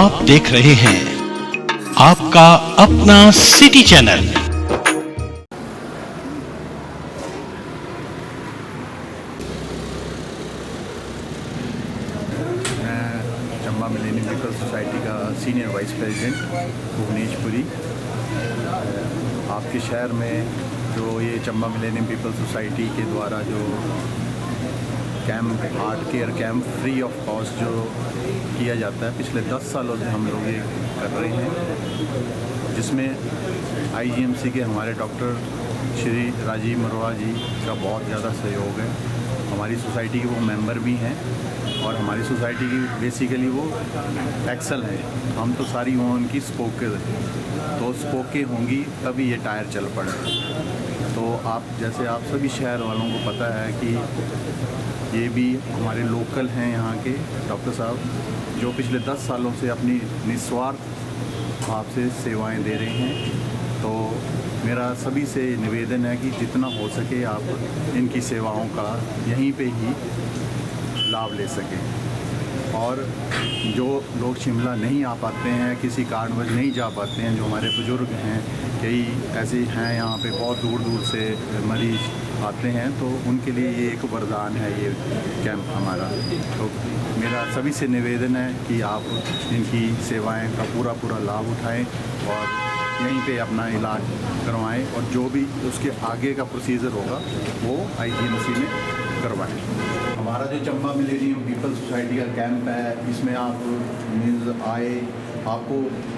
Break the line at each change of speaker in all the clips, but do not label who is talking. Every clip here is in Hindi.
आप देख रहे हैं आपका अपना city channel.
Chamba millennium people's society का सीनियर वाइस प्रेसिडेंट भुवनेशपुरी। आपके शहर में जो ये चंबा मिलेनियम पीपल्स सोसाइटी के द्वारा जो camp heart care camp free of cost जो किया जाता है, पिछले 10 सालों से हम लोग ये कर रहे हैं, जिसमें आईजीएमसी के हमारे डॉक्टर श्री राजीव मरवा जी का बहुत ज़्यादा सहयोग है। हमारी सोसाइटी के वो मेंबर भी हैं और हमारी सोसाइटी की बेसिकली वो एक्सल है। हम तो सारी वो उनकी स्पोकें, तो स्पोकें होंगी तभी ये टायर चल पड़े। तो आप जैसे आप सभी शहर वालों को पता है कि ये भी हमारे लोकल हैं यहाँ के डॉक्टर साहब, जो पिछले 10 सालों से अपनी निस्वार्थ भाव से सेवाएं दे रहे हैं। तो मेरा सभी से निवेदन है कि जितना हो सके आप इनकी सेवाओं का यहीं पे ही लाभ ले सकें। और जो लोग शिमला नहीं आ पाते हैं, किसी कारणवश नहीं जा पाते हैं, जो हमारे बुज़ुर्ग हैं, कई ऐसे हैं यहाँ पे बहुत दूर दूर से मरीज़ आते हैं, तो उनके लिए ये एक वरदान है ये कैंप हमारा। तो मेरा सभी से निवेदन है कि आप इनकी सेवाएं का पूरा लाभ उठाएं और यहीं पे अपना इलाज करवाएं, और जो भी उसके आगे का प्रोसीजर होगा वो आईजीएमसी में करवाएं। हमारा जो चंबा मिलेनियम पीपल्स सोसाइटी का कैंप है, इसमें आप मीन्स आए, आपको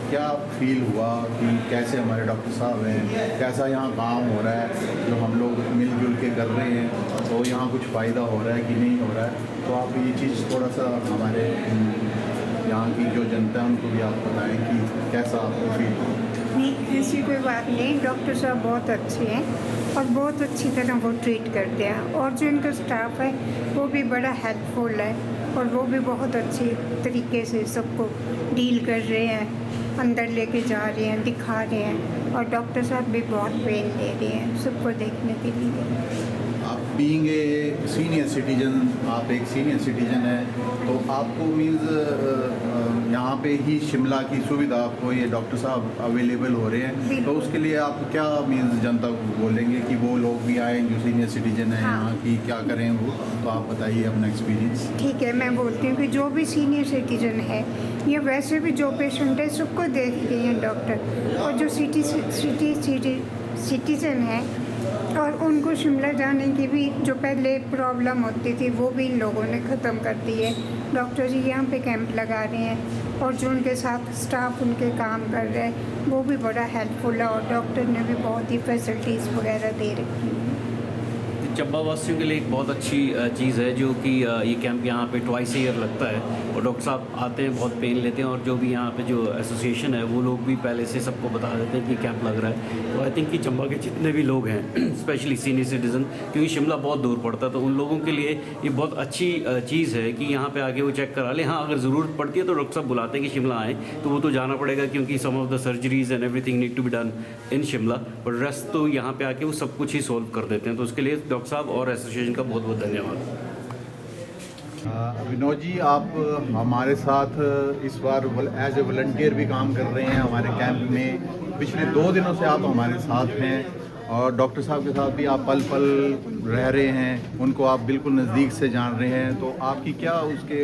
क्या फील हुआ कि कैसे हमारे डॉक्टर साहब हैं, कैसा यहाँ काम हो रहा है, जो हम लोग मिलजुल के कर रहे हैं, तो यहाँ कुछ फ़ायदा हो रहा है कि नहीं हो रहा है। तो आप ये चीज़ थोड़ा सा हमारे यहाँ की जो जनता है उनको भी आप बताएं कि कैसा आपको फील हो।
नहीं, ऐसी कोई बात नहीं। डॉक्टर साहब बहुत अच्छे हैं और बहुत अच्छी तरह वो ट्रीट करते हैं, और जो इनका स्टाफ है वो भी बड़ा हेल्पफुल है, और वो भी बहुत अच्छे तरीके से सबको डील कर रहे हैं, अंदर लेके जा रहे हैं, दिखा रहे हैं, और डॉक्टर साहब भी बहुत पेन ले रहे हैं सबको देखने के लिए।
आप बीइंग ए सीनियर सिटीजन, आप एक सीनियर सिटीजन है, तो आपको मीन्स यहाँ पे ही शिमला की सुविधा आपको ये डॉक्टर साहब अवेलेबल हो रहे हैं, तो उसके लिए आप क्या मीन्स जनता को बोलेंगे कि वो लोग भी आए जो सीनियर सिटीजन है यहाँ की, क्या करें वो, तो आप बताइए अपना एक्सपीरियंस।
ठीक है, मैं बोलती हूँ कि जो भी सीनियर सिटीजन है या वैसे भी जो पेशेंट है सबको देख रहे हैं डॉक्टर, और जो सिटीजन है और उनको शिमला जाने की भी जो पहले प्रॉब्लम होती थी वो भी इन लोगों ने ख़त्म कर दी है। डॉक्टर जी यहाँ पे कैंप लगा रहे हैं, और जो उनके साथ स्टाफ उनके काम कर रहे हैं वो भी बड़ा हेल्पफुल है, और डॉक्टर ने भी बहुत ही फैसिलिटीज़ वगैरह दे रखी हैं।
चंबा वासियों के लिए एक बहुत अच्छी चीज़ है जो कि ये कैंप यहाँ पे ट्वाइस ईयर लगता है, और डॉक्टर साहब आते हैं, बहुत पेन लेते हैं, और जो भी यहाँ पे जो एसोसिएशन है वो लोग भी पहले से सबको बता देते हैं कि कैंप लग रहा है। तो आई थिंक कि चंबा के जितने भी लोग हैं स्पेशली सीनियर सिटीज़न, क्योंकि शिमला बहुत दूर पड़ता है, तो उन लोगों के लिए ये बहुत अच्छी चीज़ है कि यहाँ पर आके वो चेक करा लें। हाँ, अगर ज़रूरत पड़ती है तो डॉक्टर साहब बुलाते हैं कि शिमला आएँ, तो वो तो जाना पड़ेगा क्योंकि some of the surgeries and everything need to be done in Shimla, but rest तो यहाँ पे आके वो सब कुछ ही सोल्व कर देते हैं। तो उसके लिए डॉक्टर साहब और एसोसिएशन का बहुत बहुत धन्यवाद।
विनोद जी, आप हमारे साथ इस बार एज ए वॉलंटियर भी काम कर रहे हैं हमारे कैंप में। पिछले 2 दिनों से आप हमारे साथ हैं, और डॉक्टर साहब के साथ भी आप पल पल रह रहे हैं, उनको आप बिल्कुल नज़दीक से जान रहे हैं। तो आपकी क्या उसके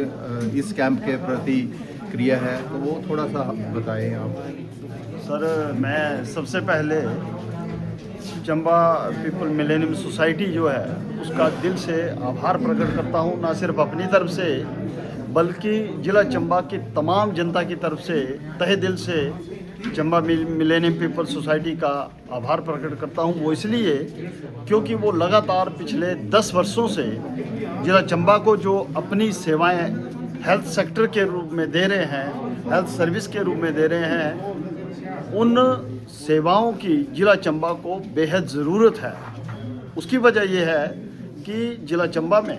इस कैंप के प्रति क्रिया है, तो वो थोड़ा सा बताएं आप।
सर, मैं सबसे पहले चंबा पीपल मिलेनियम सोसाइटी जो है उसका दिल से आभार प्रकट करता हूँ, ना सिर्फ अपनी तरफ से बल्कि ज़िला चंबा की तमाम जनता की तरफ से तहे दिल से चंबा मिलेनियम पीपल सोसाइटी का आभार प्रकट करता हूँ। वो इसलिए क्योंकि वो लगातार पिछले 10 वर्षों से ज़िला चंबा को जो अपनी सेवाएं हेल्थ सेक्टर के रूप में दे रहे हैं, हेल्थ सर्विस के रूप में दे रहे हैं, उन सेवाओं की ज़िला चंबा को बेहद ज़रूरत है। उसकी वजह यह है कि ज़िला चंबा में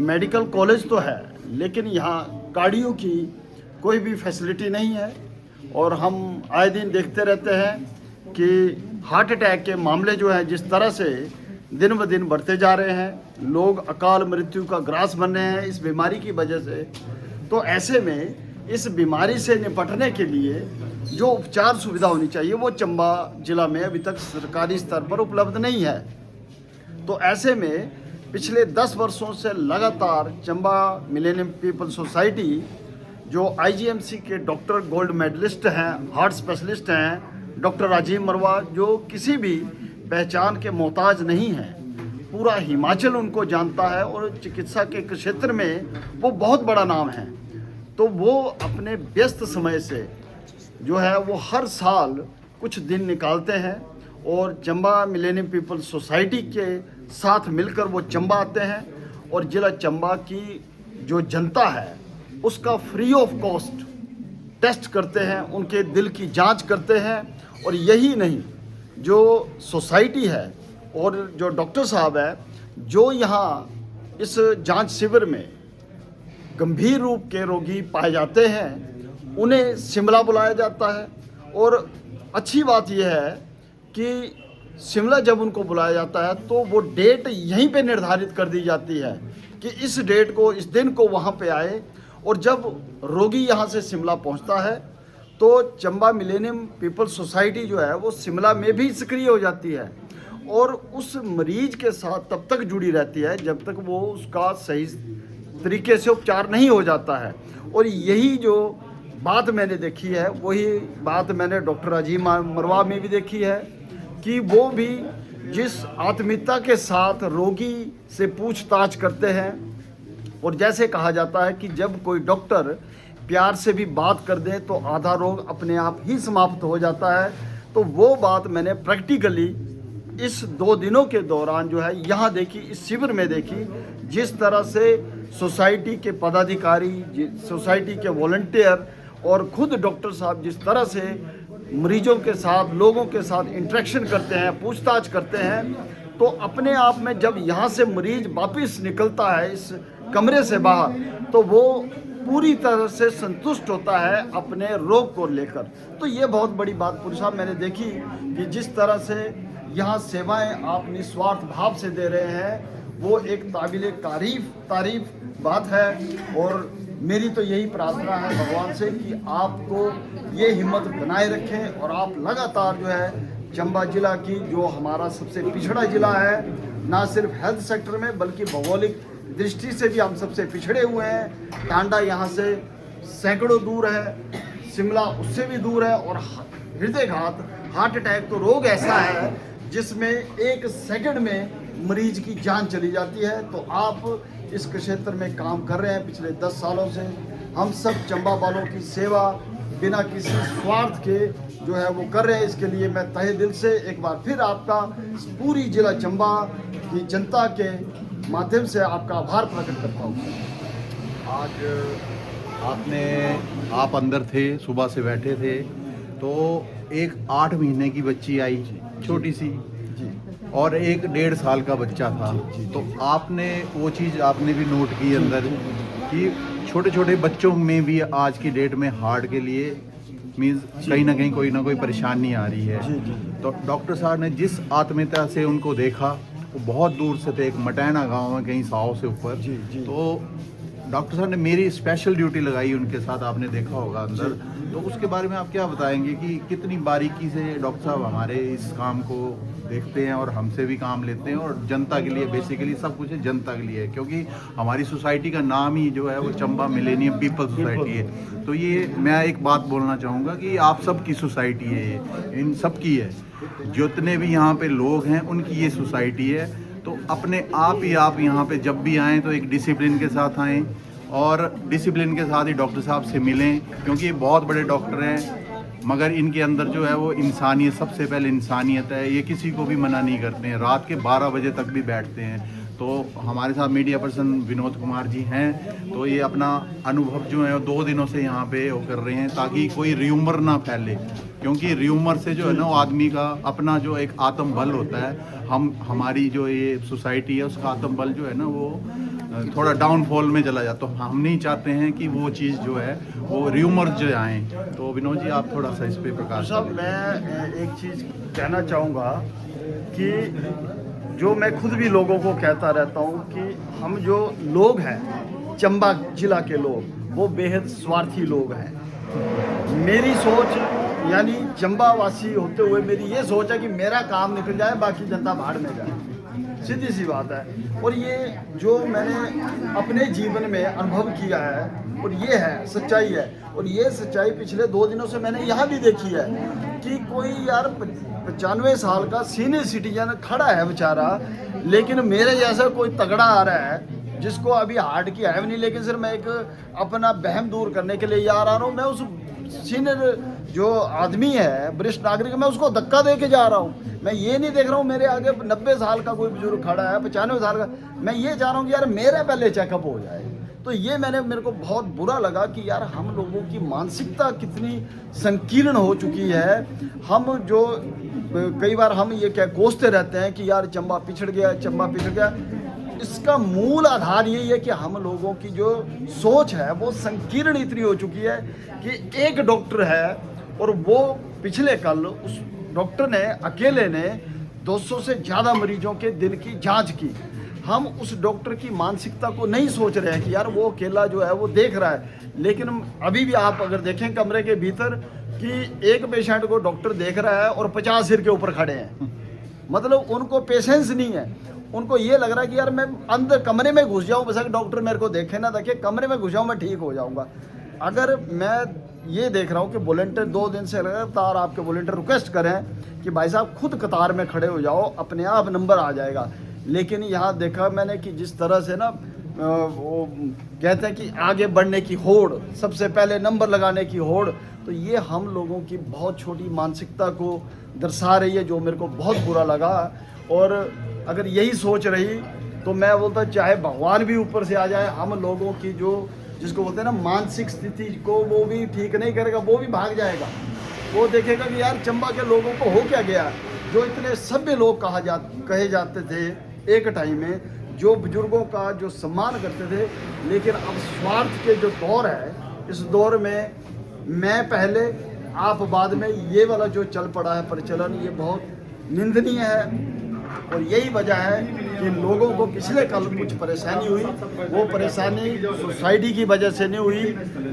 मेडिकल कॉलेज तो है, लेकिन यहाँ कार्डियो की कोई भी फैसिलिटी नहीं है, और हम आए दिन देखते रहते हैं कि हार्ट अटैक के मामले जो हैं जिस तरह से दिन ब दिन बढ़ते जा रहे हैं, लोग अकाल मृत्यु का ग्रास बन रहे हैं इस बीमारी की वजह से। तो ऐसे में इस बीमारी से निपटने के लिए जो उपचार सुविधा होनी चाहिए वो चंबा जिला में अभी तक सरकारी स्तर पर उपलब्ध नहीं है। तो ऐसे में पिछले 10 वर्षों से लगातार चंबा मिलेनियम पीपल सोसाइटी जो आईजीएमसी के डॉक्टर गोल्ड मेडलिस्ट हैं, हार्ट स्पेशलिस्ट हैं, डॉक्टर राजीव मरवा, जो किसी भी पहचान के मोहताज नहीं हैं, पूरा हिमाचल उनको जानता है और चिकित्सा के क्षेत्र में वो बहुत बड़ा नाम है। तो वो अपने व्यस्त समय से जो है वो हर साल कुछ दिन निकालते हैं और चंबा मिलेनियम पीपल सोसाइटी के साथ मिलकर वो चंबा आते हैं और जिला चंबा की जो जनता है उसका फ्री ऑफ कॉस्ट टेस्ट करते हैं, उनके दिल की जांच करते हैं। और यही नहीं, जो सोसाइटी है और जो डॉक्टर साहब है जो यहाँ इस जांच शिविर में गंभीर रूप के रोगी पाए जाते हैं, उन्हें शिमला बुलाया जाता है। और अच्छी बात यह है कि शिमला जब उनको बुलाया जाता है तो वो डेट यहीं पे निर्धारित कर दी जाती है कि इस डेट को, इस दिन को वहाँ पे आए। और जब रोगी यहाँ से शिमला पहुँचता है तो चंबा मिलेनियम पीपल सोसाइटी जो है वो शिमला में भी सक्रिय हो जाती है और उस मरीज के साथ तब तक जुड़ी रहती है जब तक वो उसका सही तरीके से उपचार नहीं हो जाता है। और यही जो बात मैंने देखी है वही बात मैंने डॉक्टर राजीव मरवा में भी देखी है कि वो भी जिस आत्मीयता के साथ रोगी से पूछताछ करते हैं। और जैसे कहा जाता है कि जब कोई डॉक्टर प्यार से भी बात कर दे तो आधा रोग अपने आप ही समाप्त हो जाता है। तो वो बात मैंने प्रैक्टिकली इस 2 दिनों के दौरान जो है यहाँ देखी, इस शिविर में देखी। जिस तरह से सोसाइटी के पदाधिकारी, सोसाइटी के वॉलंटियर और खुद डॉक्टर साहब जिस तरह से मरीजों के साथ, लोगों के साथ इंटरेक्शन करते हैं, पूछताछ करते हैं, तो अपने आप में जब यहाँ से मरीज वापस निकलता है इस कमरे से बाहर तो वो पूरी तरह से संतुष्ट होता है अपने रोग को लेकर। तो ये बहुत बड़ी बात पुरी साहब मैंने देखी कि जिस तरह से यहाँ सेवाएं आप निस्वार्थ भाव से दे रहे हैं वो एक काबिले तारीफ बात है। और मेरी तो यही प्रार्थना है भगवान से कि आपको ये हिम्मत बनाए रखें और आप लगातार जो है चंबा जिला की, जो हमारा सबसे पिछड़ा जिला है, ना सिर्फ हेल्थ सेक्टर में बल्कि भौगोलिक दृष्टि से भी हम सबसे पिछड़े हुए हैं। टांडा यहाँ से सैकड़ों दूर है, शिमला उससे भी दूर है। और हृदयघात, हार्ट अटैक तो रोग ऐसा है जिसमें 1 सेकंड में मरीज की जान चली जाती है। तो आप इस क्षेत्र में काम कर रहे हैं पिछले 10 सालों से। हम सब चंबा वालों की सेवा बिना किसी स्वार्थ के जो है वो कर रहे हैं। इसके लिए मैं तहे दिल से एक बार फिर आपका पूरी जिला चंबा की जनता के माध्यम से आपका आभार प्रकट करता हूँ।
आज आप अंदर थे, सुबह से बैठे थे, तो एक 8 महीने की बच्ची आई, छोटी सी, और एक 1.5 साल का बच्चा था। तो आपने वो चीज़ आपने भी नोट की अंदर कि छोटे छोटे बच्चों में भी आज की डेट में हार्ट के लिए मीन्स कहीं ना कोई परेशानी आ रही है। तो डॉक्टर साहब ने जिस आत्मीयता से उनको देखा, वो बहुत दूर से थे, एक मटैना गांव में कहीं 100 से ऊपर। तो डॉक्टर साहब ने मेरी स्पेशल ड्यूटी लगाई उनके साथ, आपने देखा होगा अंदर। तो उसके बारे में आप क्या बताएंगे कि कितनी बारीकी से डॉक्टर साहब हमारे इस काम को देखते हैं और हमसे भी काम लेते हैं, और जनता के लिए बेसिकली सब कुछ है, जनता के लिए है, क्योंकि हमारी सोसाइटी का नाम ही जो है वो चंबा मिलेनियम पीपल सोसाइटी है। तो ये मैं एक बात बोलना चाहूँगा कि आप सब की सोसाइटी है, ये इन सब की है, जितने भी यहाँ पे लोग हैं उनकी ये सोसाइटी है। तो अपने आप ही आप यहाँ पे जब भी आएँ तो एक डिसिप्लिन के साथ आएँ और डिसिप्लिन के साथ ही डॉक्टर साहब से मिलें, क्योंकि ये बहुत बड़े डॉक्टर हैं मगर इनके अंदर जो है वो इंसानियत, सबसे पहले इंसानियत है। ये किसी को भी मना नहीं करते हैं, रात के 12 बजे तक भी बैठते हैं। तो हमारे साथ मीडिया पर्सन विनोद कुमार जी हैं, तो ये अपना अनुभव जो है 2 दिनों से यहाँ पे वो कर रहे हैं ताकि कोई र्यूमर ना फैले, क्योंकि र्यूमर से जो है ना वो आदमी का अपना जो एक आत्म बल होता है, हमारी जो ये सोसाइटी है उसका आत्म बल जो है ना वो थोड़ा डाउनफॉल में चला जाता। तो हम नहीं चाहते हैं कि वो चीज़ जो है वो र्यूमर जो आए। तो विनोद जी आप थोड़ा सा इस पर प्रकाश
साहब, मैं एक चीज़ कहना चाहूँगा कि जो मैं खुद भी लोगों को कहता रहता हूँ कि हम जो लोग हैं चंबा जिला के लोग वो बेहद स्वार्थी लोग हैं। मेरी सोच यानी चंबा वासी होते हुए मेरी ये सोच है कि मेरा काम निकल जाए, बाकी जनता भाड़ में जाए, सीधी सी बात है। और ये जो मैंने अपने जीवन में अनुभव किया है और ये है सच्चाई है। और ये सच्चाई पिछले 2 दिनों से मैंने यहाँ भी देखी है कि कोई यार 95 साल का सीनियर सिटीजन खड़ा है बेचारा, लेकिन मेरे जैसा कोई तगड़ा आ रहा है जिसको अभी हार्ट की है भी नहीं, लेकिन सिर्फ मैं एक अपना बहम दूर करने के लिए जा रहा हूँ। मैं उस सीनियर जो आदमी है वरिष्ठ नागरिक, मैं उसको धक्का दे के जा रहा हूँ। मैं ये नहीं देख रहा हूँ मेरे आगे 90 साल का कोई बुजुर्ग खड़ा है, 95 साल का, मैं ये चाह रहा हूँ कि यार मेरा पहले चेकअप हो जाए। तो ये मेरे को बहुत बुरा लगा कि यार हम लोगों की मानसिकता कितनी संकीर्ण हो चुकी है। हम जो कई बार हम ये क्या कोसते रहते हैं कि यार चंबा पिछड़ गया, चंबा पिछड़ गया, इसका मूल आधार यही है कि हम लोगों की जो सोच है वो संकीर्ण इतनी हो चुकी है कि एक डॉक्टर है और वो पिछले कल उस डॉक्टर ने अकेले ने 200 से ज़्यादा मरीजों के दिल की जांच की। हम उस डॉक्टर की मानसिकता को नहीं सोच रहे हैं कि यार वो अकेला जो है वो देख रहा है, लेकिन अभी भी आप अगर देखें कमरे के भीतर कि एक पेशेंट को डॉक्टर देख रहा है और 50 सिर के ऊपर खड़े हैं। मतलब उनको पेशेंस नहीं है, उनको ये लग रहा है कि यार मैं अंदर कमरे में घुस जाऊँ, बस डॉक्टर मेरे को देखे ना देखे, कमरे में घुस जाऊँ मैं ठीक हो जाऊँगा। अगर मैं ये देख रहा हूँ कि वॉलंटियर 2 दिन से लगातार आपके वॉलंटियर रिक्वेस्ट करें कि भाई साहब खुद कतार में खड़े हो जाओ, अपने आप नंबर आ जाएगा, लेकिन यहाँ देखा मैंने कि जिस तरह से ना वो कहते हैं कि आगे बढ़ने की होड़, सबसे पहले नंबर लगाने की होड़, तो ये हम लोगों की बहुत छोटी मानसिकता को दर्शा रही है, जो मेरे को बहुत बुरा लगा। और अगर यही सोच रही तो मैं बोलता चाहे भगवान भी ऊपर से आ जाए, हम लोगों की जो जिसको बोलते हैं ना मानसिक स्थिति को वो भी ठीक नहीं करेगा, वो भी भाग जाएगा। वो देखेगा कि यार चंबा के लोगों को हो क्या गया, जो इतने सभ्य लोग कहे जाते थे एक टाइम में, जो बुजुर्गों का जो सम्मान करते थे, लेकिन अब स्वार्थ के जो दौर है, इस दौर में मैं पहले आप बाद में, ये वाला जो चल पड़ा है प्रचलन, ये बहुत निंदनीय है। और यही वजह है कि लोगों को पिछले कल कुछ परेशानी हुई, वो परेशानी सोसाइटी की वजह से नहीं हुई,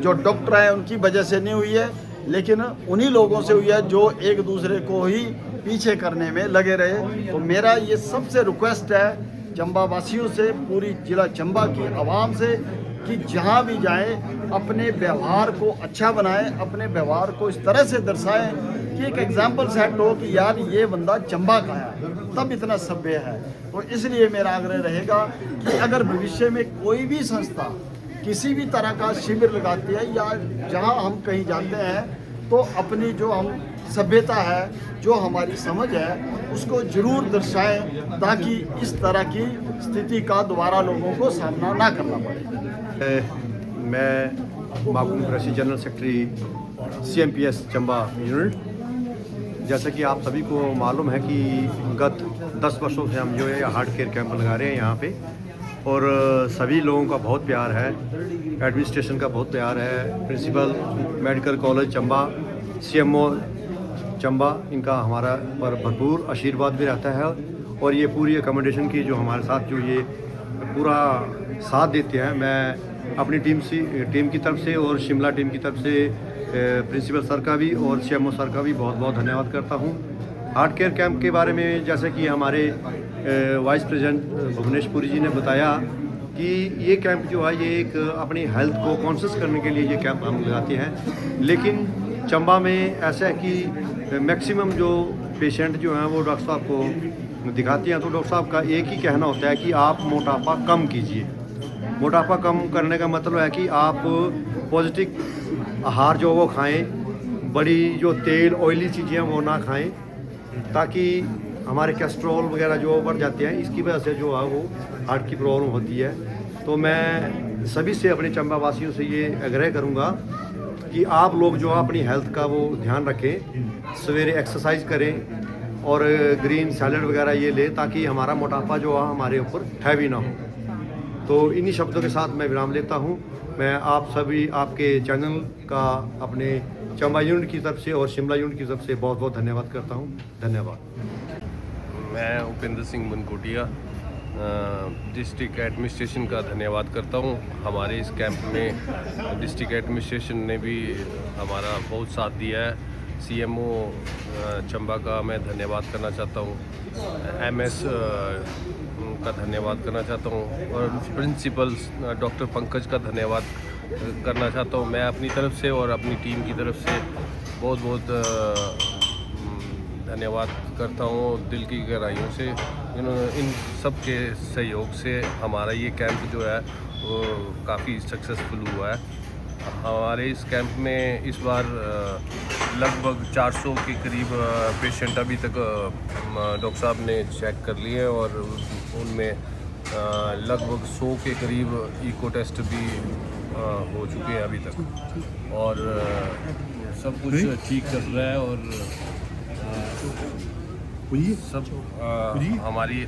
जो डॉक्टर हैं उनकी वजह से नहीं हुई है, लेकिन उन्हीं लोगों से हुई है जो एक दूसरे को ही पीछे करने में लगे रहे। तो मेरा ये सबसे रिक्वेस्ट है चंबा वासियों से, पूरी जिला चंबा की आवाम से, कि जहाँ भी जाएं अपने व्यवहार को अच्छा बनाएं, अपने व्यवहार को इस तरह से दर्शाएं कि एक एग्जाम्पल सेट हो कि यार ये बंदा चंबा का है, तब इतना सभ्य है। तो इसलिए मेरा आग्रह रहेगा कि अगर भविष्य में कोई भी संस्था किसी भी तरह का शिविर लगाती है या जहाँ हम कहीं जाते हैं, तो अपनी जो हम सभ्यता है, जो हमारी समझ है, उसको जरूर दर्शाएं, ताकि इस तरह की स्थिति का दोबारा लोगों को सामना ना करना पड़े।
मैं माकूम कृषि general secretary CMPS Chamba unit. जैसा कि आप सभी को मालूम है कि गत 10 वर्षों से हम जो है हार्ट केयर कैंप लगा रहे हैं यहाँ पे, और सभी लोगों का बहुत प्यार है, एडमिनिस्ट्रेशन का बहुत प्यार है, principal medical college Chamba, CMO Chamba, इनका हमारा पर भरपूर आशीर्वाद भी रहता है। और ये पूरी अकोमोडेशन की जो हमारे साथ जो ये पूरा साथ देते हैं, मैं अपनी टीम की तरफ से और शिमला टीम की तरफ से प्रिंसिपल सर का भी और CMO सर का भी बहुत बहुत धन्यवाद करता हूँ। हार्ट केयर कैंप के बारे में जैसे कि हमारे वाइस प्रेसिडेंट भुवनेशपुरी जी ने बताया कि ये कैंप जो है ये एक अपनी हेल्थ को कॉन्शियस करने के लिए ये कैंप हम लगाते हैं। लेकिन चंबा में ऐसा है कि मैक्सिमम जो पेशेंट जो हैं वो डॉक्टर साहब को दिखाते हैं, तो डॉक्टर साहब का एक ही कहना होता है कि आप मोटापा कम कीजिए। मोटापा कम करने का मतलब है कि आप पौष्टिक आहार जो वो खाएं, बड़ी जो तेल ऑयली चीज़ें वो ना खाएं, ताकि हमारे कोलेस्ट्रॉल वगैरह जो बढ़ जाते हैं, इसकी वजह से जो है वो हार्ट की प्रॉब्लम होती है। तो मैं सभी से, अपने चंबा वासियों से ये आग्रह करूँगा कि आप लोग जो अपनी हेल्थ का वो ध्यान रखें, सवेरे एक्सरसाइज करें और ग्रीन सैलड वगैरह ये लें, ताकि हमारा मोटापा जो है हमारे ऊपर हैवी ना हो। तो इन्हीं शब्दों के साथ मैं विराम लेता हूँ। मैं आप सभी, आपके चैनल का अपने चंबा यूनिट की तरफ से और शिमला यूनिट की तरफ से बहुत बहुत धन्यवाद करता हूँ। धन्यवाद।
मैं उपेंद्र सिंह बनकोटिया, डिस्ट्रिक्ट एडमिनिस्ट्रेशन का धन्यवाद करता हूँ। हमारे इस कैंप में डिस्ट्रिक्ट एडमिनिस्ट्रेशन ने भी हमारा बहुत साथ दिया है। सीएमओ चंबा का मैं धन्यवाद करना चाहता हूँ, एमएस का धन्यवाद करना चाहता हूँ और प्रिंसिपल डॉक्टर पंकज का धन्यवाद करना चाहता हूँ। मैं अपनी तरफ से और अपनी टीम की तरफ से बहुत बहुत धन्यवाद करता हूँ दिल की गहराइयों से। इन सब के सहयोग से हमारा ये कैंप जो है वो काफ़ी सक्सेसफुल हुआ है। हमारे इस कैंप में इस बार लगभग 400 के करीब पेशेंट अभी तक डॉक्टर साहब ने चेक कर लिए और उनमें लगभग 100 के करीब इको टेस्ट भी हो चुके हैं अभी तक और सब कुछ ठीक चल रहा है और सब हमारी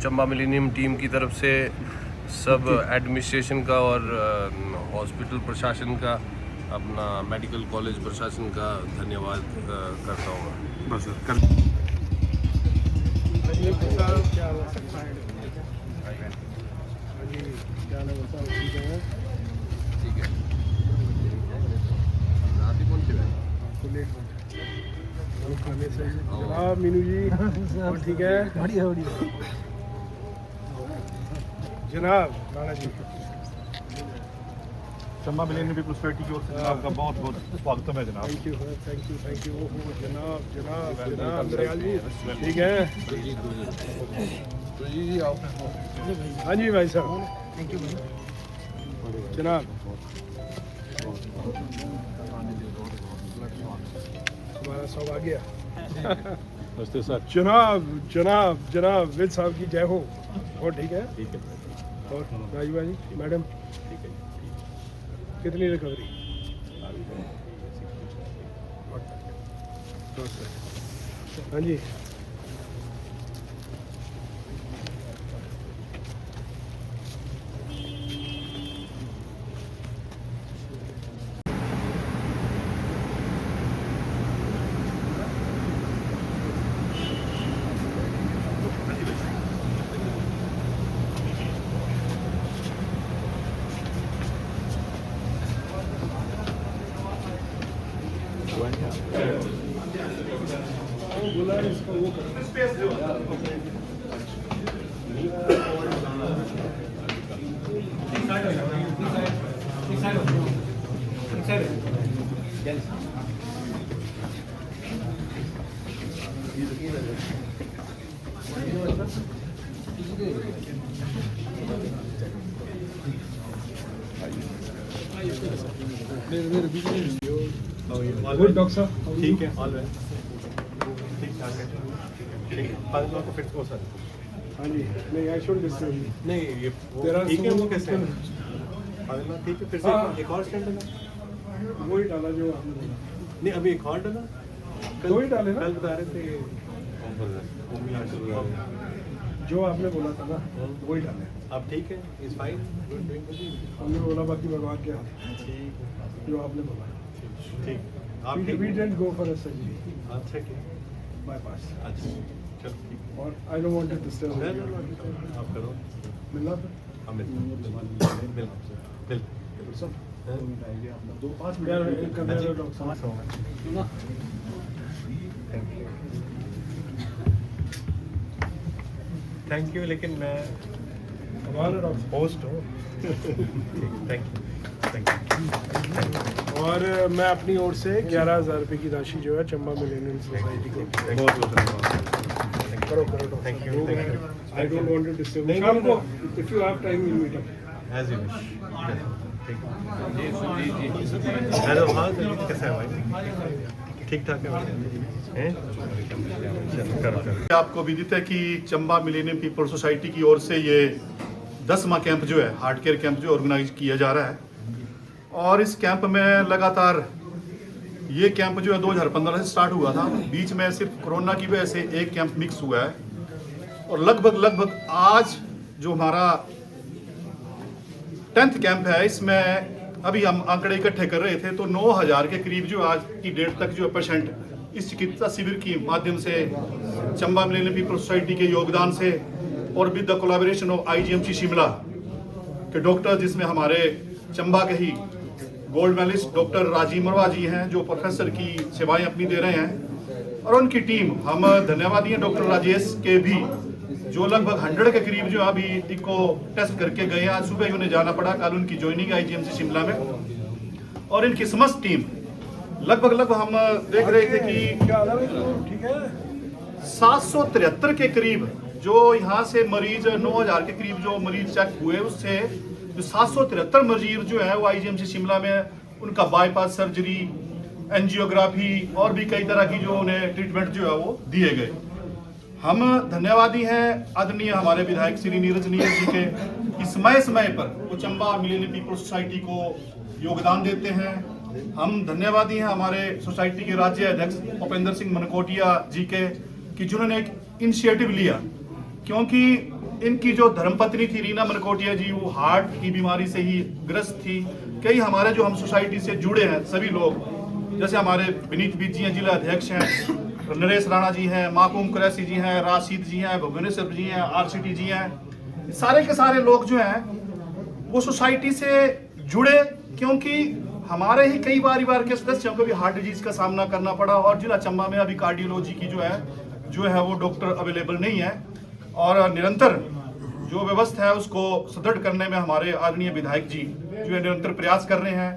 चंबा मिलेनियम टीम की तरफ से सब एडमिनिस्ट्रेशन का और हॉस्पिटल प्रशासन का, अपना मेडिकल कॉलेज प्रशासन का धन्यवाद करता हूँ। बस कर ठीक है। रात ही कौन सी
जनाब मीनू जी और ठीक है, बढ़िया बढ़िया जनाब Rana ji.
Chamba millennium people's society की ओर से आपका बहुत बहुत स्वागत है जनाब।
Thank you. ओहो जनाब जनाब जनाब दरियाल जी ठीक है। हाँ जी भाई साहब, थैंक यू जनाब। हमारा सब आ गया।
नमस्ते सर।
जनाब जनाब जनाब विद साहब की जय हो। और ठीक है,
ठीक है
और राजीवा जी मैडम
ठीक है।
कितनी रिकवरी? हाँ जी गुड डॉक्टर साहब,
ठीक है, ऑल राइट, ठीक ठाक है। ठीक है, फादर को फिट हो सर।
हाँ जी नहीं आई शुड डिस्कस
नहीं ये ठीक है, वो कैसे है फादर? ठीक है, फिर से एक और स्टैंड लगा,
वही डाला जो आपने बोला।
नहीं अभी एक और डाला,
दो ही डाले ना?
कल बता रहे थे
जो आपने बोला था ना वही डाले।
अब ठीक है, is fine, good doing good.
हमने बोला बाकी भगवान के हाथ, जो आपने बोला।
ठीक, आप
We
ठीक
didn't go for a surgery,
अच्छा ठीक,
bypass.
अच्छा चलो ठीक।
और I don't want to disturb
नहीं,
you.
नहीं, नहीं, आप करो।
मिलना फिर?
हाँ मिल
सब?
दो 5
यार
मिनट
एक करने दो डॉक्टर साहब।
थैंक यू, लेकिन मैं
हमारा डॉक्टर
होस्ट हूँ। Thank you.
और मैं अपनी ओर से 11,000 रुपये की राशि जो है चंबा मिलेनियम सोसाइटी को
बहुत बहुत धन्यवाद।
करो करो
thank you, thank you.
I don't want to disturb.
नहीं,
शाम
नहीं,
को if you have time will meet up.
As you wish. Hello, हाँ कैसा है भाई? ठीक ठाक है भाई?
आपको विदित है कि चंबा मिलेनियम पीपल सोसाइटी की ओर से ये 10वां कैंप जो है हार्ट केयर कैंप जो ऑर्गेनाइज किया जा रहा है। और इस कैंप में लगातार ये कैंप जो है 2015 से स्टार्ट हुआ था। बीच में सिर्फ कोरोना की वजह से एक कैंप मिक्स हुआ है और लगभग आज जो हमारा 10th कैंप है, इसमें अभी हम आंकड़े इकट्ठे कर रहे थे तो 9,000 के करीब जो आज की डेट तक जो पेशेंट इस चिकित्सा शिविर के माध्यम से चंबा मिलेनियम पीपल सोसाइटी के योगदान से और with the collaboration of IGMC Shimla के डॉक्टर, जिसमें हमारे चंबा के ही गोल्ड मेडलिस्ट डॉक्टर राजीव मरवा जी हैं जो प्रोफेसर की सेवाएं अपनी दे रहे हैं, और उनकी टीम। हम धन्यवादी हैं डॉक्टर राजेश के भी, जो लगभग 100 के करीब जो अभी इको टेस्ट करके गए हैं। आज सुबह ही उन्हें जाना पड़ा, कल उनकी ज्वाइनिंग IGMC शिमला में, और इनकी समस्त टीम लगभग हम देख रहे थे कि 773 के करीब जो यहाँ से मरीज 9000 के करीब जो मरीज चेक हुए, उससे जो 773 मरीज जो है वो IGMC शिमला में उनका बाईपास सर्जरी, एंजियोग्राफी और भी कई तरह की जो उन्हें ट्रीटमेंट जो है वो दिए गए। हम धन्यवादी हैं आदरणीय हमारे विधायक श्री नीरज नैयर जी के, कि समय पर वो चंबा मिलेनियम पीपल सोसाइटी को योगदान देते हैं। हम धन्यवादी हैं हमारे सोसाइटी के राज्य अध्यक्ष उपेंद्र सिंह मनकोटिया जी के, कि जिन्होंने एक इनिशिएटिव लिया, क्योंकि इनकी जो धर्मपत्नी थी रीना मनकोटिया जी, वो हार्ट की बीमारी से ही ग्रस्त थी। कई हमारे जो हम सोसाइटी से जुड़े हैं सभी लोग, जैसे हमारे विनीत बीज जी हैं, जिला अध्यक्ष हैं, नरेश राणा जी हैं, माकूम कुरैशी जी हैं, राशिद जी हैं, भुवनेश्वर जी हैं, RCT जी हैं, सारे के सारे लोग जो हैं वो सोसाइटी से जुड़े, क्योंकि हमारे ही कई बार के सदस्यों को भी हार्ट डिजीज का सामना करना पड़ा, और जिला चंबा में अभी कार्डियोलॉजी की जो है वो डॉक्टर अवेलेबल नहीं है, और निरंतर जो व्यवस्था है उसको सुदृढ़ करने में हमारे आदरणीय विधायक जी जो है निरंतर प्रयास कर रहे हैं।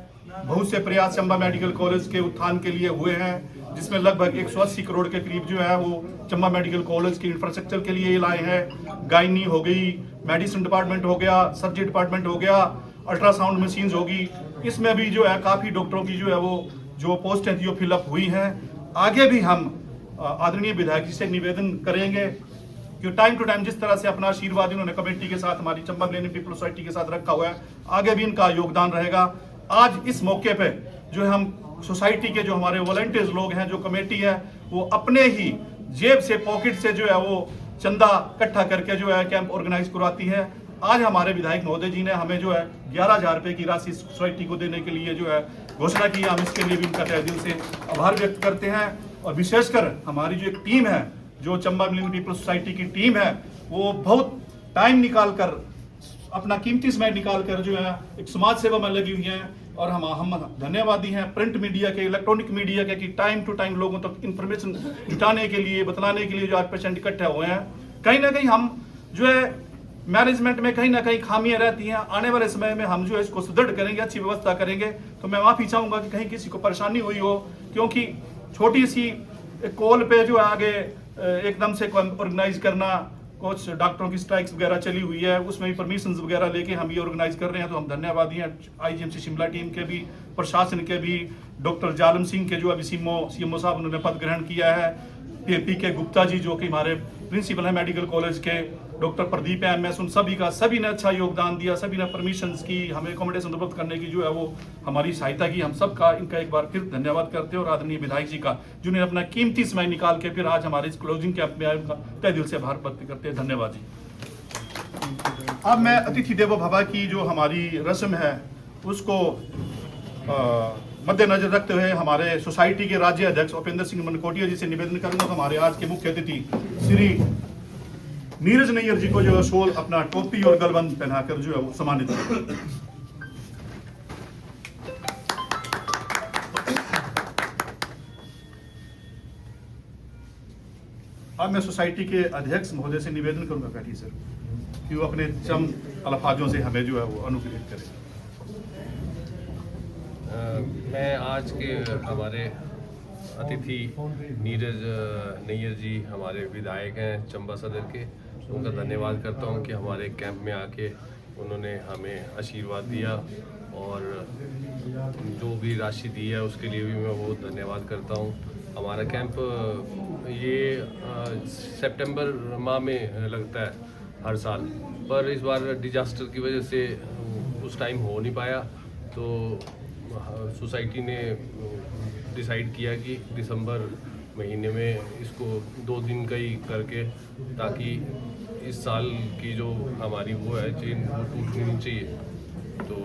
बहुत से प्रयास चंबा मेडिकल कॉलेज के उत्थान के लिए हुए हैं, जिसमें लगभग 180 करोड़ के करीब जो है वो चंबा मेडिकल कॉलेज के इंफ्रास्ट्रक्चर के लिए लाए हैं। गायनी हो गई, मेडिसिन डिपार्टमेंट हो गया, सर्जरी डिपार्टमेंट हो गया, अल्ट्रासाउंड मशीन्स होगी, इसमें भी जो है काफ़ी डॉक्टरों की जो है वो जो पोस्टें थी वो फिलअप हुई हैं। आगे भी हम आदरणीय विधायक जी से निवेदन करेंगे कि टाइम टू टाइम जिस तरह से अपना आशीर्वाद इन्होंने कमेटी के साथ हमारी चंबा मिलेनियम पीपल सोसाइटी के साथ रखा हुआ है, आगे भी इनका योगदान रहेगा। आज इस मौके पे जो है हम सोसाइटी के जो हमारे वॉलंटियर्स लोग हैं, जो कमेटी है, वो अपने ही जेब से पॉकेट से जो है वो चंदा इकट्ठा करके जो है कैंप ऑर्गेनाइज करवाती है। आज हमारे विधायक महोदय जी ने हमें जो है 11,000 रुपए की राशि सोसाइटी को देने के लिए जो है घोषणा की। हम इसके लिए भी इनका तहे दिल से आभार व्यक्त करते हैं, और विशेषकर हमारी जो एक टीम है, जो चंबा मिलेनियम पीपल सोसाइटी की टीम है, वो बहुत टाइम निकाल कर, अपना कीमती समय निकाल कर जो है एक समाज सेवा में लगी हुई है। और हम धन्यवादी हैं प्रिंट मीडिया के, इलेक्ट्रॉनिक मीडिया के, कि टाइम टू टाइम लोगों तक इंफॉर्मेशन जुटाने के लिए, बतलाने के लिए जो आज पेशेंट इकट्ठे हुए हैं। कहीं ना कहीं हम जो है मैनेजमेंट में कहीं ना कहीं खामियां रहती हैं। आने वाले समय में हम जो है इसको सुदृढ़ करेंगे, अच्छी व्यवस्था करेंगे। तो मैं माफ़ी चाहूँगा कि कहीं किसी को परेशानी हुई हो, क्योंकि छोटी सी कॉल पे जो है आगे एकदम से ऑर्गेनाइज करना, कुछ डॉक्टरों की स्ट्राइक्स वगैरह चली हुई है, उसमें भी परमिशंस वगैरह लेके हम ये ऑर्गेनाइज कर रहे हैं। तो हम धन्यवादी हैं IGMC शिमला टीम के भी, प्रशासन के भी, डॉक्टर जालम सिंह के जो अभी CMO साहब उन्होंने पद ग्रहण किया है, PK गुप्ता जी जो कि हमारे प्रिंसिपल हैं मेडिकल कॉलेज के, डॉक्टर प्रदीप MS, उन सभी ने अच्छा योगदान दिया, सभी ने परमिशंस की, हमें अकोमोडेशन उपलब्ध करने की जो है वो हमारी सहायता की। हम सबका इनका एक बार फिर धन्यवाद करते हैं, और आदरणीय विधायक जी का जिन्हें अपना कीमती समय निकाल के फिर आज हमारे इस क्लोजिंग कैंप में आए, उनका तहे दिल से आभार व्यक्त करते हैं। धन्यवाद जी। अब मैं अतिथि देवो भव की जो हमारी रस्म है उसको मद्देनजर रखते हुए हमारे सोसाइटी के राज्य अध्यक्ष उपेंद्र सिंह मनकोटिया जी से निवेदन करूंगा कि हमारे आज के मुख्य अतिथि श्री नीरज नैयर जी को जो है शॉल, अपना टोपी और गलबंद पहनाकर जो है वो सम्मानित करें। अब मैं सोसाइटी के अध्यक्ष महोदय से निवेदन करूंगा कैटी सर कि वो अपने चंद अल्फाजों से हमें जो है वो अनुग्रहित करें।
मैं आज के हमारे अतिथि नीरज नैयर जी हमारे विधायक हैं चंबा सदर के, उनका धन्यवाद करता हूं कि हमारे कैंप में आके उन्होंने हमें आशीर्वाद दिया, और जो भी राशि दी है उसके लिए भी मैं बहुत धन्यवाद करता हूं। हमारा कैंप ये सितंबर माह में लगता है हर साल, पर इस बार डिजास्टर की वजह से उस टाइम हो नहीं पाया, तो सोसाइटी ने डिसाइड किया कि दिसंबर महीने में इसको 2 दिन का ही करके, ताकि इस साल की जो हमारी वो है चेन वो टूटनी नहीं चाहिए, तो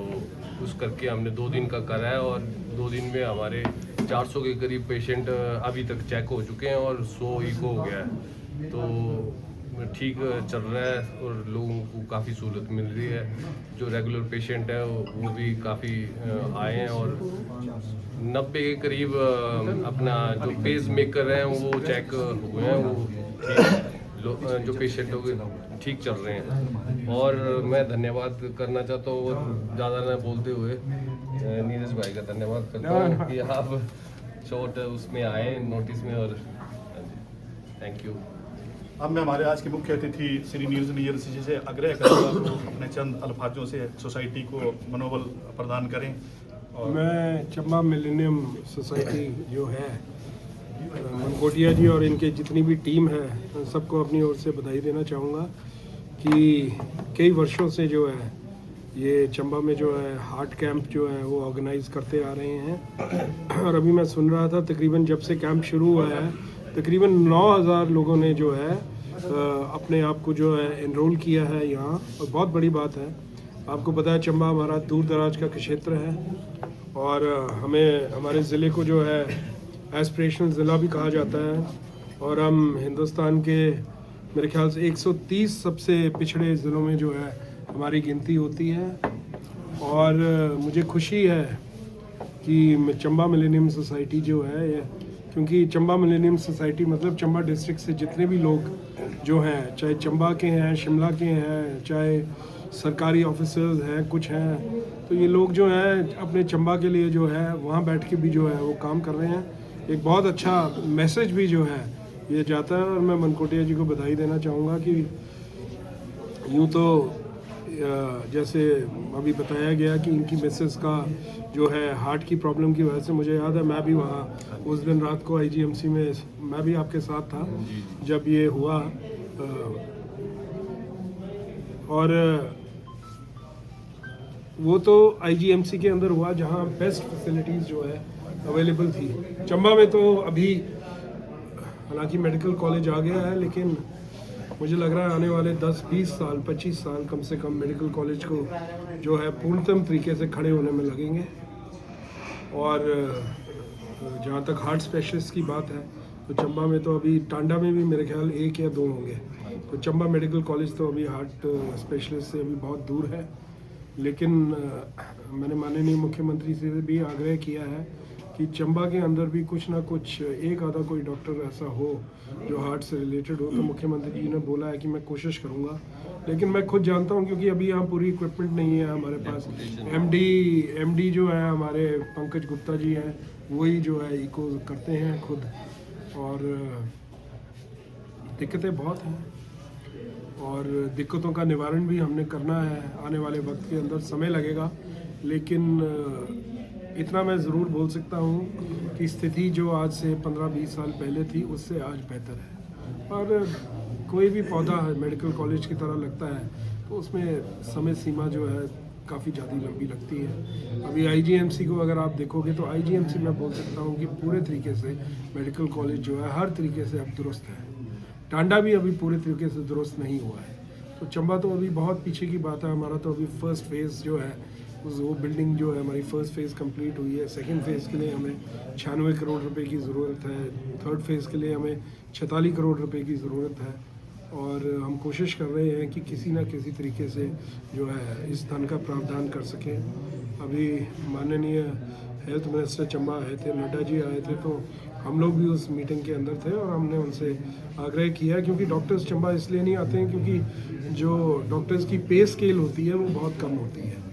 उस करके हमने 2 दिन का करा है। और 2 दिन में हमारे 400 के करीब पेशेंट अभी तक चेक हो चुके हैं और 100 इको हो गया है। तो ठीक चल रहा है और लोगों को काफ़ी सहूलत मिल रही है। जो रेगुलर पेशेंट है वो भी काफ़ी आए हैं और 90 के करीब अपना जो पेस मेकर हैं वो चेक हुए हैं, वो ठीक जो पेशेंट हो गए ठीक चल रहे हैं। और मैं धन्यवाद करना चाहता हूँ और ज़्यादा न बोलते हुए नीरज भाई का धन्यवाद करता हूँ कि आप शॉर्ट उसमें आए नोटिस में और थैंक यू।
अब मैं हमारे आज के मुख्य अतिथि श्री नीरज नैयर जी से आग्रह करूँगा तो अपने चंद अल्फाजों से सोसाइटी को मनोबल प्रदान करें। और
मैं चंबा मिलेनियम सोसाइटी जो है मनकोटिया जी और इनके जितनी भी टीम है सबको अपनी ओर से बधाई देना चाहूँगा कि कई वर्षों से जो है ये चंबा में जो है हार्ट कैंप जो है वो ऑर्गेनाइज करते आ रहे हैं। और अभी मैं सुन रहा था तकरीबन जब से कैंप शुरू हुआ है तकरीबन 9000 लोगों ने जो है अपने आप को जो है एनरोल किया है यहाँ, और बहुत बड़ी बात है। आपको पता है चंबा हमारा दूर दराज का क्षेत्र है और हमें हमारे ज़िले को जो है एस्पिरेशनल ज़िला भी कहा जाता है और हम हिंदुस्तान के मेरे ख्याल से 130 सबसे पिछड़े ज़िलों में जो है हमारी गिनती होती है। और मुझे खुशी है कि चंबा मिलेनियम सोसाइटी जो है ये, क्योंकि चंबा मिलेनियम सोसाइटी मतलब चंबा डिस्ट्रिक्ट से जितने भी लोग जो हैं, चाहे चंबा के हैं, शिमला के हैं, चाहे सरकारी ऑफिसर्स हैं, कुछ हैं, तो ये लोग जो हैं अपने चंबा के लिए जो है वहाँ बैठ के भी जो है वो काम कर रहे हैं। एक बहुत अच्छा मैसेज भी जो है ये जाता है और मैं मनकोटिया जी को बधाई देना चाहूँगा कि यूँ तो जैसे अभी बताया गया कि इनकी मिसेस का जो है हार्ट की प्रॉब्लम की वजह से, मुझे याद है मैं भी वहाँ उस दिन रात को आईजीएमसी में मैं भी आपके साथ था जब ये हुआ। और वो तो आईजीएमसी के अंदर हुआ जहाँ बेस्ट फैसिलिटीज़ जो है अवेलेबल थी। चंबा में तो अभी हालांकि मेडिकल कॉलेज आ गया है, लेकिन मुझे लग रहा है आने वाले 10-20 साल 25 साल कम से कम मेडिकल कॉलेज को जो है पूर्णतम तरीके से खड़े होने में लगेंगे। और जहाँ तक हार्ट स्पेशलिस्ट की बात है तो चंबा में तो अभी टांडा में भी मेरे ख्याल 1 या 2 होंगे। तो चंबा मेडिकल कॉलेज तो अभी हार्ट स्पेशलिस्ट से अभी बहुत दूर है, लेकिन मैंने माननीय मुख्यमंत्री से भी आग्रह किया है कि चंबा के अंदर भी कुछ ना कुछ एक आधा कोई डॉक्टर ऐसा हो जो हार्ट से रिलेटेड हो। तो मुख्यमंत्री जी ने बोला है कि मैं कोशिश करूंगा, लेकिन मैं खुद जानता हूं क्योंकि अभी यहाँ पूरी इक्विपमेंट नहीं है हमारे पास। एमडी जो है हमारे पंकज गुप्ता जी हैं, वही जो है इको करते हैं खुद, और दिक्कतें बहुत हैं और दिक्कतों का निवारण भी हमने करना है। आने वाले वक्त के अंदर समय लगेगा, लेकिन इतना मैं ज़रूर बोल सकता हूँ कि स्थिति जो आज से 15-20 साल पहले थी उससे आज बेहतर है। और कोई भी पौधा मेडिकल कॉलेज की तरह लगता है तो उसमें समय सीमा जो है काफ़ी ज़्यादा लंबी लगती है। अभी आईजीएमसी को अगर आप देखोगे तो आईजीएमसी मैं बोल सकता हूँ कि पूरे तरीके से मेडिकल कॉलेज जो है हर तरीके से अब दुरुस्त है। टांडा भी अभी पूरे तरीके से दुरुस्त नहीं हुआ है। तो चंबा तो अभी बहुत पीछे की बात है। हमारा तो अभी फर्स्ट फेज़ जो है वो बिल्डिंग जो है हमारी फर्स्ट फेज़ कंप्लीट हुई है। सेकंड फेज़ के लिए हमें 96 करोड़ रुपए की ज़रूरत है। थर्ड फेज़ के लिए हमें 46 करोड़ रुपए की ज़रूरत है और हम कोशिश कर रहे हैं कि किसी ना किसी तरीके से जो है इस धन का प्रावधान कर सकें। अभी माननीय हेल्थ मिनिस्टर चंबा आए थे, नड्डा जी आए थे, तो हम लोग भी उस मीटिंग के अंदर थे और हमने उनसे आग्रह किया, क्योंकि डॉक्टर्स चंबा इसलिए नहीं आते हैं क्योंकि जो डॉक्टर्स की पे स्केल होती है वो बहुत कम होती है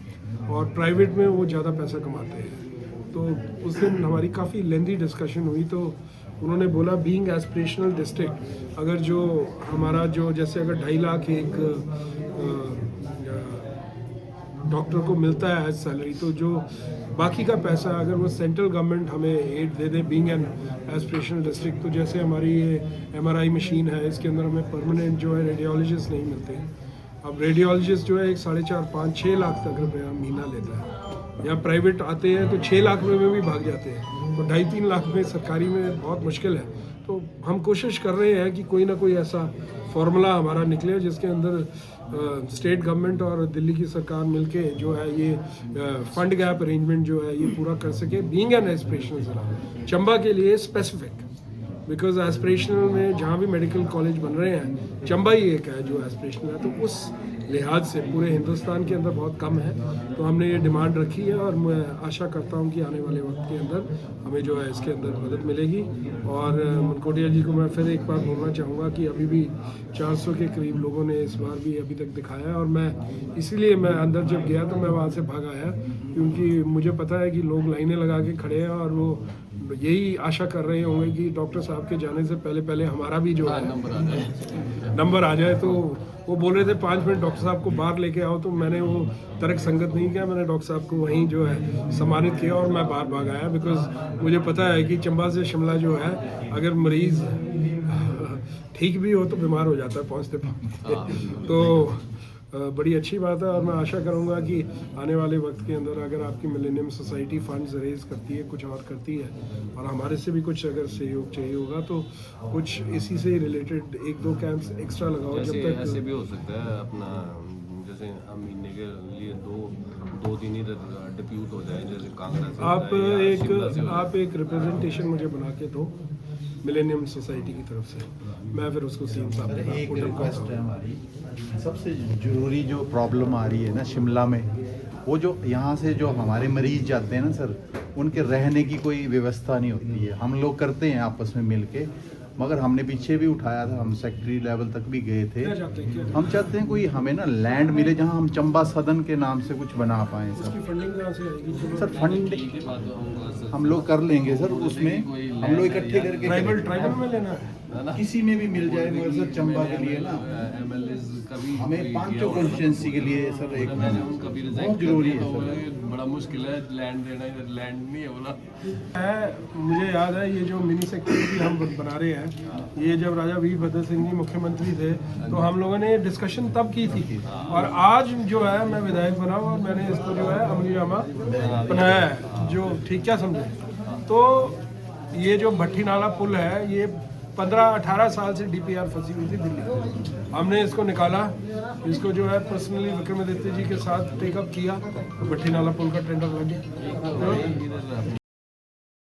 और प्राइवेट में वो ज़्यादा पैसा कमाते हैं। तो उस दिन हमारी काफ़ी लेंथी डिस्कशन हुई, तो उन्होंने बोला बीइंग एस्पिरेशनल डिस्ट्रिक्ट, अगर जो हमारा जो जैसे अगर 2.5 लाख एक डॉक्टर को मिलता है एज सैलरी, तो जो बाकी का पैसा अगर वो सेंट्रल गवर्नमेंट हमें एड दे दे बीइंग एन एस्पिरेशनल डिस्ट्रिक्ट, तो जैसे हमारी ये MRI मशीन है इसके अंदर हमें परमानेंट जो है रेडियोलॉजिस्ट नहीं मिलते। अब रेडियोलॉजिस्ट जो है 4.5-5-6 लाख तक रुपया महीना लेता है। या प्राइवेट आते हैं तो 6 लाख में भी भाग जाते हैं, तो 2.5-3 लाख में सरकारी में बहुत मुश्किल है। तो हम कोशिश कर रहे हैं कि कोई ना कोई ऐसा फार्मूला हमारा निकले जिसके अंदर स्टेट गवर्नमेंट और दिल्ली की सरकार मिलके जो है ये फंड गैप अरेंजमेंट जो है ये पूरा कर सके। बीइंग एन एस्पिरेशनल ज़िला चंबा के लिए स्पेसिफिक बिकॉज एस्पिरेशनल में जहाँ भी मेडिकल कॉलेज बन रहे हैं चंबा ही एक है जो एस्पिरेशनल है, तो उस लिहाज से पूरे हिंदुस्तान के अंदर बहुत कम है। तो हमने ये डिमांड रखी है और मैं आशा करता हूँ कि आने वाले वक्त के अंदर हमें जो है इसके अंदर मदद मिलेगी। और मनकोटिया जी को मैं फिर एक बार बोलना चाहूँगा कि अभी भी 400 के करीब लोगों ने इस बार भी अभी तक दिखाया है, और मैं इसीलिए मैं अंदर जब गया तो मैं वहाँ से भाग आया, क्योंकि मुझे पता है कि लोग लाइनें लगा के खड़े हैं और वो यही आशा कर रहे होंगे कि डॉक्टर साहब के जाने से पहले हमारा भी जो है नंबर आ जाए। तो वो बोल रहे थे 5 मिनट डॉक्टर साहब को बाहर लेके आओ, तो मैंने वो तर्क संगत नहीं किया, मैंने डॉक्टर साहब को वहीं जो है सम्मानित किया और मैं बाहर भाग आया। बिकॉज मुझे पता है कि चंबा से शिमला जो है अगर मरीज़ ठीक भी हो तो बीमार हो जाता है पहुँचते पहुँचते। तो बड़ी अच्छी बात है और मैं आशा करूंगा कि आने वाले वक्त के अंदर अगर आपकी मिलेनियम सोसाइटी फंड्स रेज करती है, कुछ और करती है, और हमारे से भी कुछ अगर सहयोग चाहिए होगा तो कुछ इसी से रिलेटेड 1-2 कैंप्स एक्स्ट्रा लगाओ। जब तक
ऐसे भी हो सकता है अपना, जैसे हम महीने के लिए 2-3 ही डिप्यूट हो जाए, जैसे कांगड़ा से
आप एक रिप्रेजेंटेशन मुझे बना के दो मिलेनियम सोसाइटी की तरफ से, मैं फिर उसको सीएम साहब
एक रिक्वेस्ट है हमारी, सबसे ज़रूरी जो प्रॉब्लम आ रही है ना शिमला में, वो जो यहाँ से जो हमारे मरीज जाते हैं ना सर, उनके रहने की कोई व्यवस्था नहीं होती है। हम लोग करते हैं आपस में मिल के, मगर हमने पीछे भी उठाया था, हम सेक्रेटरी लेवल तक भी गए थे। हम चाहते हैं कोई हमें ना लैंड मिले जहाँ हम चंबा सदन के नाम से कुछ बना पाएँ सर।
फंडिंग कहाँ से आएगी
सर? फंडिंग हम लोग कर लेंगे सर, उसमें हम लोग इकट्ठे करके
ट्राइबल में लेना है,
किसी में भी मिल जाए, मगर सर चंबा के लिए ना हमें 5 कॉन्स्टिट्यूंसी के लिए सर एक बहुत जरूरी है सर।
बड़ा मुश्किल है लैंड देना, इधर लैंड नहीं है बोला
मुझे याद है ये जो मिनी सेक्रेटरी हम बना रहे हैं, ये जब राजा वीरभद्र सिंह जी मुख्यमंत्री थे तो हम लोगों ने डिस्कशन तब की थी, और आज जो है मैं विधायक बना और मैंने इसको जो है अमलीजामा बनाया है, जो ठीक क्या समझे। तो ये जो भट्टी नाला पुल है, ये 15-18 साल से डीपीआर फंसी हुई थी दिल्ली, हमने इसको निकाला, इसको जो है पर्सनली विक्रमादित्य जी के साथ टेकअप किया, तो भट्टी नाला पुल का टेंडर लग गया।